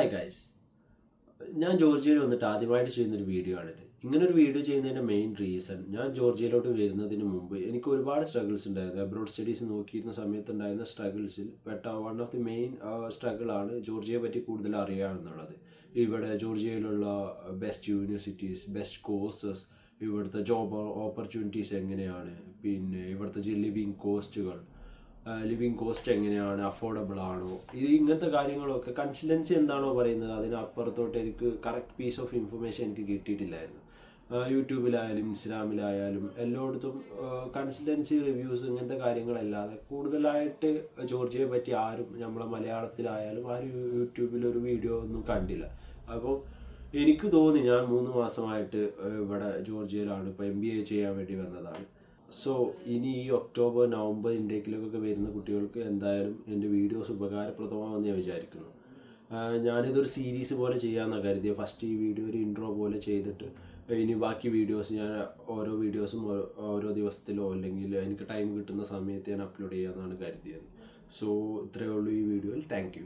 Hi guys, ഞാൻ ജോർജിയയിൽ വന്നിട്ട് ആദ്യമായിട്ട് ചെയ്യുന്നൊരു വീഡിയോ ആണിത്. ഇങ്ങനൊരു വീഡിയോ ചെയ്യുന്നതിൻ്റെ മെയിൻ റീസൺ, ഞാൻ ജോർജിയയിലോട്ട് വരുന്നതിന് മുമ്പ് എനിക്ക് ഒരുപാട് സ്ട്രഗിൾസ് ഉണ്ടായിരുന്നു. അബ്രോഡ് സ്റ്റഡീസ് നോക്കിയിരുന്ന സമയത്ത് ഉണ്ടായിരുന്ന സ്ട്രഗിൾസിൽ പെട്ട വൺ ഓഫ് ദി മെയിൻ സ്ട്രഗിളാണ് ജോർജിയയെ പറ്റി കൂടുതൽ അറിയുക എന്നുള്ളത്. ഇവിടെ ജോർജിയയിലുള്ള ബെസ്റ്റ് യൂണിവേഴ്സിറ്റീസ്, ബെസ്റ്റ് കോഴ്സസ്, ഇവിടുത്തെ ജോബ് ഓപ്പർച്യൂണിറ്റീസ് എങ്ങനെയാണ്, പിന്നെ ഇവിടുത്തെ ലിവിങ് കോസ്റ്റ് എങ്ങനെയാണ്, അഫോർഡബിൾ ആണോ, ഇങ്ങനത്തെ കാര്യങ്ങളൊക്കെ കൺസൾട്ടൻസി എന്താണോ പറയുന്നത് അതിനപ്പുറത്തോട്ട് എനിക്ക് കറക്റ്റ് പീസ് ഓഫ് ഇൻഫർമേഷൻ എനിക്ക് കിട്ടിയിട്ടില്ലായിരുന്നു. യൂട്യൂബിലായാലും ഇൻസ്റ്റാഗ്രാമിലായാലും എല്ലായിടത്തും കൺസൾട്ടൻസി റിവ്യൂസ് ഇങ്ങനത്തെ കാര്യങ്ങളല്ലാതെ കൂടുതലായിട്ട് ജോർജിയയെ പറ്റി ആരും നമ്മളെ മലയാളത്തിലായാലും ആരും യൂട്യൂബിൽ ഒരു വീഡിയോ ഒന്നും കണ്ടില്ല. അപ്പോൾ എനിക്ക് തോന്നി, ഞാൻ 3 മാസമായിട്ട് ഇവിടെ ജോർജിയയിലാണ്, ഇപ്പോൾ MBA ചെയ്യാൻ വേണ്ടി വന്നതാണ്. സോ ഇനി ഈ ഒക്ടോബർ നവംബർ ഇൻടേക്കിലേക്കൊക്കെ വരുന്ന കുട്ടികൾക്ക് എന്തായാലും എൻ്റെ വീഡിയോസ് ഉപകാരപ്രദമാണെന്ന് ഞാൻ വിചാരിക്കുന്നു. ഞാനിതൊരു സീരീസ് പോലെ ചെയ്യാമെന്നാണ് കരുതിയത്. ഫസ്റ്റ് ഈ വീഡിയോ ഒരു ഇൻട്രോ പോലെ ചെയ്തിട്ട് ഇനി ബാക്കി വീഡിയോസ് ഞാൻ ഓരോ വീഡിയോസും ഓരോ ദിവസത്തിലോ അല്ലെങ്കിൽ എനിക്ക് ടൈം കിട്ടുന്ന സമയത്ത് ഞാൻ അപ്ലോഡ് ചെയ്യാമെന്നാണ് കരുതിയത്. സോ ഇത്രയേ ഉള്ളൂ ഈ വീഡിയോയിൽ. Thank you.